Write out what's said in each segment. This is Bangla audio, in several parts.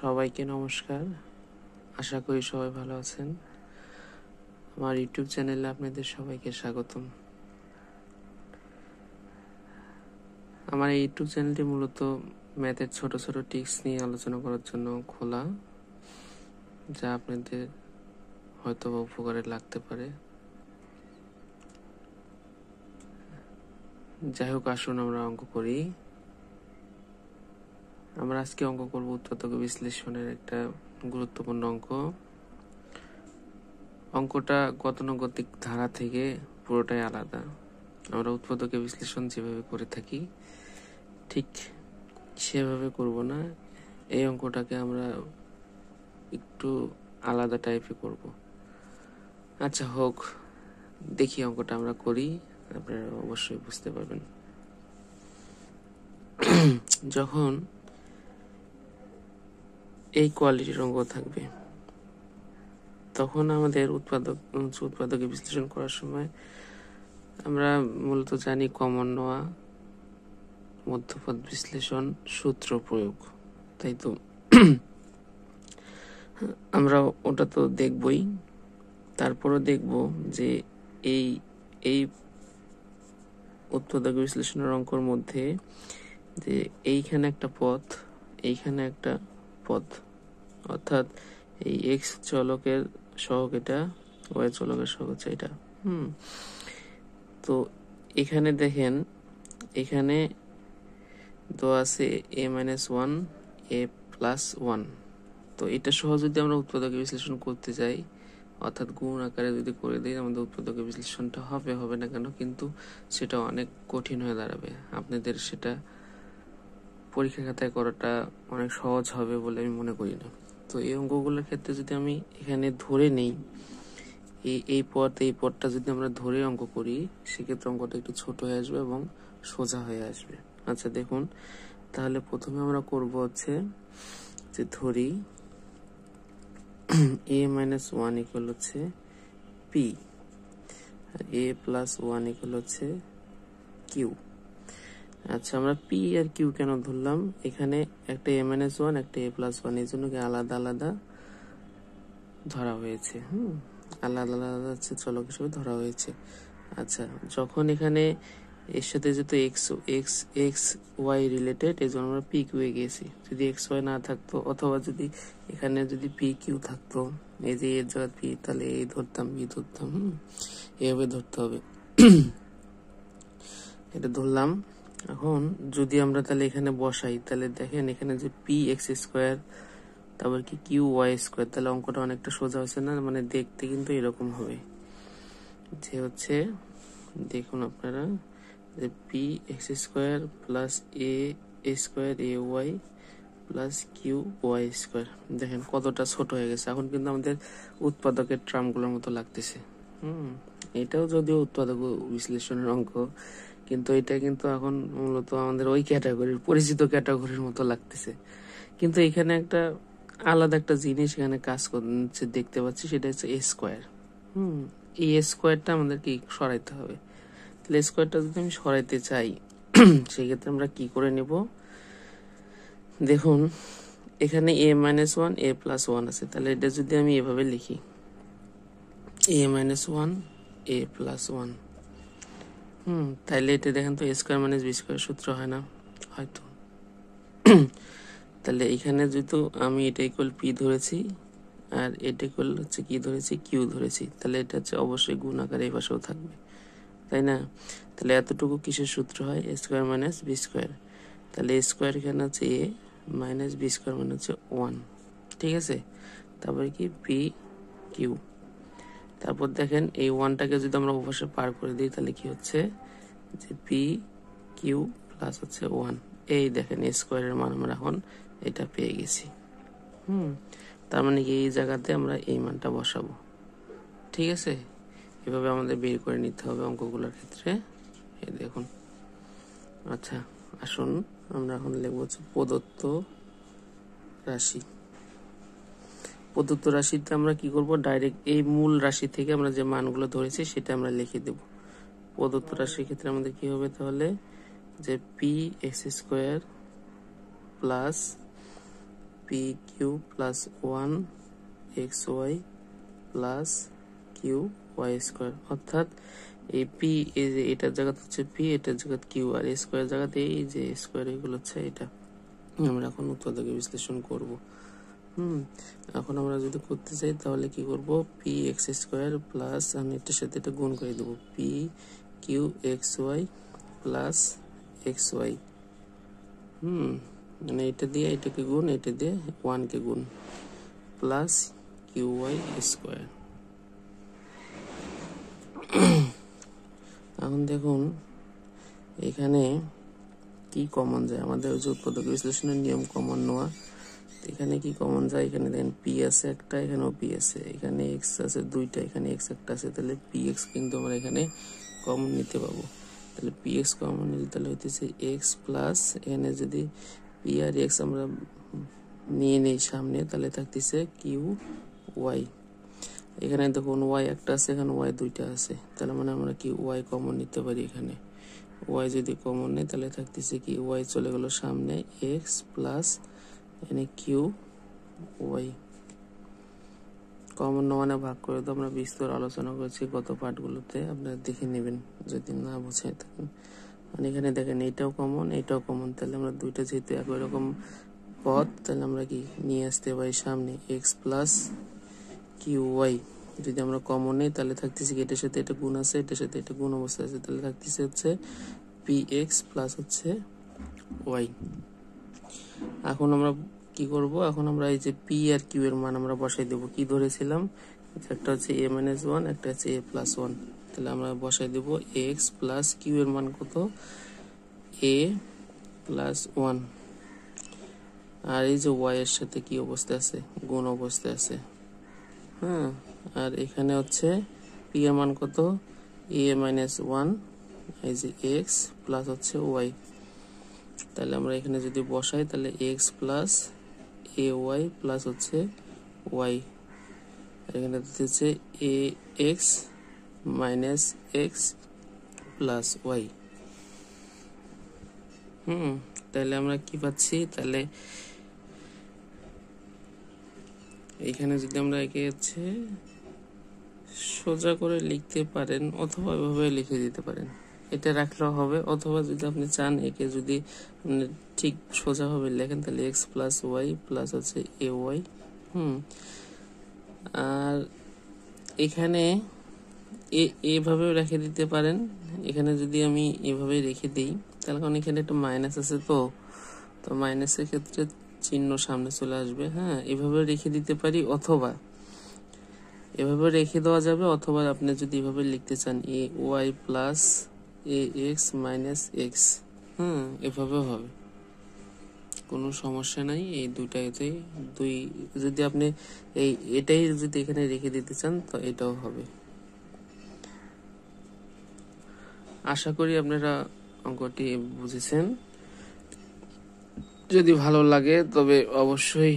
সবাইকে নমস্কার। আশা করি সবাই ভালো আছেন। আমার ইউটিউব চ্যানেলে আপনাদের সবাইকে স্বাগতম। আমার এই ইউটিউব চ্যানেলটি মূলত ম্যাথের ছোট ছোট টিপস নিয়ে আলোচনা করার জন্য খোলা, যা আপনাদের হয়তো উপকারে লাগতে পারে। যাই হোক, আসুন আমরা অঙ্ক করি। আমরা আজকে অঙ্ক করব উৎপাদক বিশ্লেষণের একটা গুরুত্বপূর্ণ অঙ্ক। অঙ্কটা গতানুগতিক ধারা থেকে পুরোটাই আলাদা। আমরা উৎপাদকের বিশ্লেষণ যেভাবে করে থাকি ঠিক সেভাবে করব না। এই অঙ্কটাকে আমরা একটু আলাদা টাইপে করব। আচ্ছা হোক, দেখি অঙ্কটা আমরা করি, আপনারা অবশ্যই বুঝতে পারবেন। যখন এই কোয়ালিটির অঙ্ক থাকবে তখন আমাদের উৎপাদকের বিশ্লেষণ করার সময় আমরা মূলত জানি কমন নেওয়া, মধ্যপদ বিশ্লেষণ, সূত্র প্রয়োগ, তাই তো? আমরা ওটা তো দেখবই, তারপরও দেখব যে এই এই উৎপাদক বিশ্লেষণের অঙ্কর মধ্যে যে এইখানে একটা পথ, এইখানে একটা পথ, অর্থাৎ এই এক্স চলকের সহগ এটা, ওয়াই চলকের সহগ হচ্ছে এটা। তো এখানে দেখেন, এখানে দেওয়া আছে a-1 a+1। তো এটা সহ যদি আমরা উৎপাদকের বিশ্লেষণ করতে যাই, অর্থাৎ গুণ আকারে যদি করে দিই, আমাদের উৎপাদকের বিশ্লেষণটা হবে না কেন, কিন্তু সেটা অনেক কঠিন হয়ে দাঁড়াবে। আপনাদের সেটা পরীক্ষা খাতায় করাটা অনেক সহজ হবে বলে আমি মনে করি না। তো এই অঙ্কগুলোর ক্ষেত্রে যদি আমি এখানে ধরে নেই এই পদটা যদি আমরা ধরে অঙ্ক করি, সেক্ষেত্রে অঙ্কটা একটু ছোট হয়ে আসবে এবং সোজা হয়ে আসবে। আচ্ছা দেখুন, তাহলে প্রথমে আমরা করব হচ্ছে যে ধরি a-1 ইকুয়াল হচ্ছে p আর a+1 ইকুয়াল হচ্ছে q। আচ্ছা, আমরা p আর q কেন ধরলাম? এখানে একটা a-1 একটা a+1, এই জন্য আলাদা আলাদা ধরা হয়েছে। আলাদা আলাদা হচ্ছে চলক হিসেবে ধরা হয়েছে। আচ্ছা, যখন এখানে এর সাথে যেহেতু এক্স ওয়াই রিলেটেড, এই জন্য আমরা পি কিউ এ গেছি। যদি এক্স ওয়াই না থাকতো, অথবা যদি এখানে যদি পি কিউ থাকতো, এই যে এর জায়গা পি, তাহলে এই ধরতাম, বি ধরতাম, এভাবে ধরতে হবে। এটা ধরলাম। এখন যদি আমরা তাহলে এখানে বসাই, তাহলে দেখেন এখানে যে পি এক্স স্কোয়ার, তারপর কি কিউ ওয়াই স্কোয়ার, তাহলে অঙ্কটা অনেকটা সোজা হচ্ছে না? মানে দেখতে কিন্তু এরকম হবে যে হচ্ছে, দেখুন আপনারা, যে P x square plus A square A Y plus Q Y square, দেখেন কতটা ছোট হয়ে গেছে। এখন কিন্তু আমাদের উৎপাদকের ট্রামগুলোর মতো লাগতেছে। এটাও যদিও উৎপাদক বিশ্লেষণের অঙ্ক, কিন্তু এটা কিন্তু এখন মূলত আমাদের ওই ক্যাটাগরির, পরিচিত ক্যাটাগরির মতো লাগতেছে। কিন্তু এখানে একটা আলাদা একটা জিনিস এখানে কাজ করছে দেখতে পাচ্ছি, সেটা হচ্ছে এ স্কোয়ার। এই স্কোয়ারটা আমাদেরকে সরাইতে হবে। তাহলে স্কোয়ারটা যদি আমি সরাইতে চাই, সেক্ষেত্রে আমরা কি করে নেব? দেখুন এখানে a-1 a+1 আছে, তাহলে এটা যদি আমি এভাবে লিখি a-1 a+1, তাহলে এটা দেখেন তো স্কোয়ার মাইনাস বি স্কোয়ার সূত্র হয় না? হয়তো। তাহলে এখানে যেহেতু আমি এটা ইকুয়াল পি ধরেছি আর এটা ইকুয়াল হচ্ছে কি ধরেছি, কিউ ধরেছি, তাহলে এটা হচ্ছে অবশ্যই গুণ আকারে এই পাশেও থাকবে, তাই না? তাহলে এতটুকু কিসের সূত্র হয়? এ স্কোয়ার মাইনাস বি স্কোয়ার। তাহলে এ স্কোয়ার এখানে হচ্ছে এ মাইনাস বি স্কোয়ার মানে হচ্ছে 1, ঠিক আছে? তারপরে কি পি কিউ। তারপর দেখেন এই 1টাকে যদি আমরা ওপাশে পার করে দিই, তাহলে কি হচ্ছে যে পি কিউ প্লাস হচ্ছে 1। এই দেখেন এ স্কোয়ারের মান আমরা এখন এটা পেয়ে গেছি। তার মানে কি এই জায়গাতে আমরা এই মানটা বসাবো, ঠিক আছে? এভাবে আমাদের বের করে নিতে হবে অঙ্কগুলোর ক্ষেত্রে। এই দেখুন। আচ্ছা আসুন আমরা এখন লিখব হচ্ছে প্রদত্ত রাশি। প্রদত্ত রাশিতে আমরা কি করব? ডাইরেক্ট এই মূল রাশি থেকে আমরা যে মানগুলো ধরেছি সেটা আমরা লিখে দেব। প্রদত্ত রাশির ক্ষেত্রে আমাদের কি হবে তাহলে? যে P x square plus P Q plus 1 x y plus Q Y square, অর্থাৎ এই পি এই যে এটার জায়গাতে হচ্ছে পি, এটার জায়গাতে কিউ, আর স্কোয়ার জায়গাতে এই যে স্কোয়ার, এগুলো হচ্ছে এটা। আমরা এখন উৎপাদকে বিশ্লেষণ করব। এখন আমরা যদি করতে চাই তাহলে কি করব, পি এক্স স্কোয়ার প্লাস আমি এটার সাথে এটা গুণ করে দেবো, P Q x y plus x y. মানে এটা দিয়ে এটাকে গুণ, এটা দিয়ে 1 কে গুণ, প্লাস কিউ ওয়াই স্কোয়ার। এখন দেখুন এখানে কি কমন যায়, আমাদের যে উৎপাদক বিশ্লেষণের নিয়ম কমন নেওয়া। এখানে কি কমন যায়, এখানে দেখেন পি আছে একটা, এখানেও পি আছে, এখানে এক্স আছে দুইটা, এখানে এক্স একটা আছে, তাহলে পি এক্স কিন্তু আমরা এখানে কমন নিতে পাবো। তাহলে পি এক্স কমন নিলে তাহলে হইতেছে এক্স প্লাস, এখানে যদি পি আর এক্স আমরা নিয়ে নেই সামনে, তাহলে থাকতেছে কিউ ওয়াই। এখানে দেখুন ওয়াই একটা আছে, এখানে ওয়াই দুইটা আছে, তাহলে মানে আমরা কি ওয়াই কমন নিতে পারি। এখানে ওয়াই যদি কমন নেই তাহলে থাকতেছে কি ওয়াই চলে গেল সামনে, এক্স প্লাস এখানে কিউ ওয়াই। কমন মানে ভাগ করে তো আমরা বিস্তর আলোচনা করেছি গত পাঠগুলোতে, আপনারা দেখে নেবেন যদি না বুঝে থাকেন। আর এখানে দেখেন এটাও কমন, এটাও কমন, তাহলে আমরা দুইটা যেহেতু একই রকম পদ, তাহলে আমরা কি নিয়ে আসতে পারি সামনে এক্স প্লাস কিউ ওয়াই। যদি আমরা কমন নেই তাহলে থাকতেছে কি এটার সাথে এটা গুণ আছে, এটার সাথে এটা গুণ অবস্থা আছে, তাহলে থাকতেছে হচ্ছে পি এক্স প্লাস হচ্ছে ওয়াই। এখন আমরা কি করব, এখন আমরা এই যে পি আর কিউ এর মান আমরা বসাই দেব। কি ধরেছিলাম, একটা হচ্ছে a মাইনাস 1, একটা হচ্ছে a প্লাস 1, তাহলে আমরা বসাই দেব এক্স প্লাস কিউ এর মান কত, a প্লাস 1, আর এই যে ওয়াই এর সাথে কি অবস্থা আছে, গুণ অবস্থা আছে। আর এখানে হচ্ছে পি এর মান কত, a মাইনাস 1, এই যে এক্স প্লাস হচ্ছে ওয়াই। তাহলে আমরা এখানে যদি বসাই তাহলে X plus A Y plus হচ্ছে ওয়াই, এখানে হচ্ছে A X minus X plus Y. তাহলে আমরা কি পাচ্ছি, তাহলে এখানে যদি আমরা একে হচ্ছে সোজা করে লিখতে পারেন অথবা এভাবে লিখে দিতে পারেন, এটা রাখলেও হবে, অথবা যদি আপনি চান একে যদি ঠিক সোজাভাবে লেখেন তাহলে এক্স প্লাস ওয়াই প্লাস হচ্ছে এ ওয়াই। আর এখানে এভাবেও রেখে দিতে পারেন। এখানে যদি আমি এভাবে রেখে দিই তাহলে কারণ এখানে একটা মাইনাস আছে, তো মাইনাসের ক্ষেত্রে চিহ্ন সামনে চলে আসবে। এভাবে রেখে দিতে পারি, অথবা এভাবে রেখে দেওয়া যাবে, অথবা আপনি যদি এভাবে লিখতে চান এ ওয়াই প্লাস এ এক্স মাইনাস এক্স, এভাবেও হবে, কোনো সমস্যা নাই। এই দুইটাতেই দুই, যদি আপনি এটাই যদি এখানে রেখে দিতে চান তো এটাও হবে। আশা করি আপনারা অঙ্কটি বুঝেছেন। যদি ভালো লাগে তবে অবশ্যই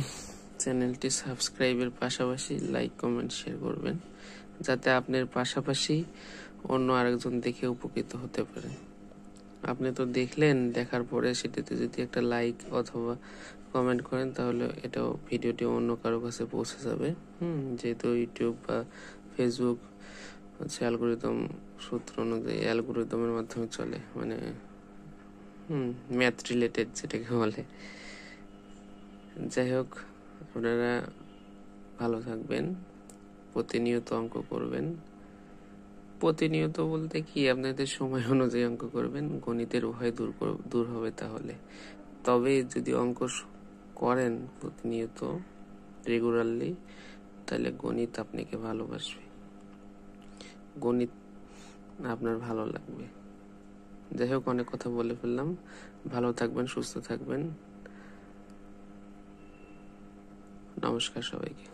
চ্যানেলটি সাবস্ক্রাইবের পাশাপাশি লাইক কমেন্ট শেয়ার করবেন, যাতে আপনার পাশাপাশি অন্য আরেকজন দেখে উপকৃত হতে পারে। আপনি তো দেখলেন, দেখার পরে সেটাতে যদি একটা লাইক অথবা কমেন্ট করেন তাহলে এটাও ভিডিওটি অন্য কারো কাছে পৌঁছে যাবে। যেহেতু ইউটিউব বা ফেসবুক হচ্ছে অ্যালগোরিদম সূত্র অনুযায়ী অ্যালগোরিদমের মাধ্যমে চলে, মানে ম্যাথ রিলেটেড যেটাকে বলে। যাই হোক, আপনারা ভালো থাকবেন, প্রতিনিয়ত অঙ্ক করবেন। প্রতিনিয়ত বলতে কি, আপনাদের সময় অনুযায়ী অঙ্ক করবেন, গণিতের ভয় দূর হবে তাহলে। তবে যদি অঙ্ক করেন প্রতিনিয়ত রেগুলারলি, তাহলে গণিত আপনাকে ভালোবাসবে, গণিত আপনার ভালো লাগবে। যাই হোক, অনেক কথা বলে ফেললাম। ভালো থাকবেন, সুস্থ থাকবেন। নমস্কার সবাইকে।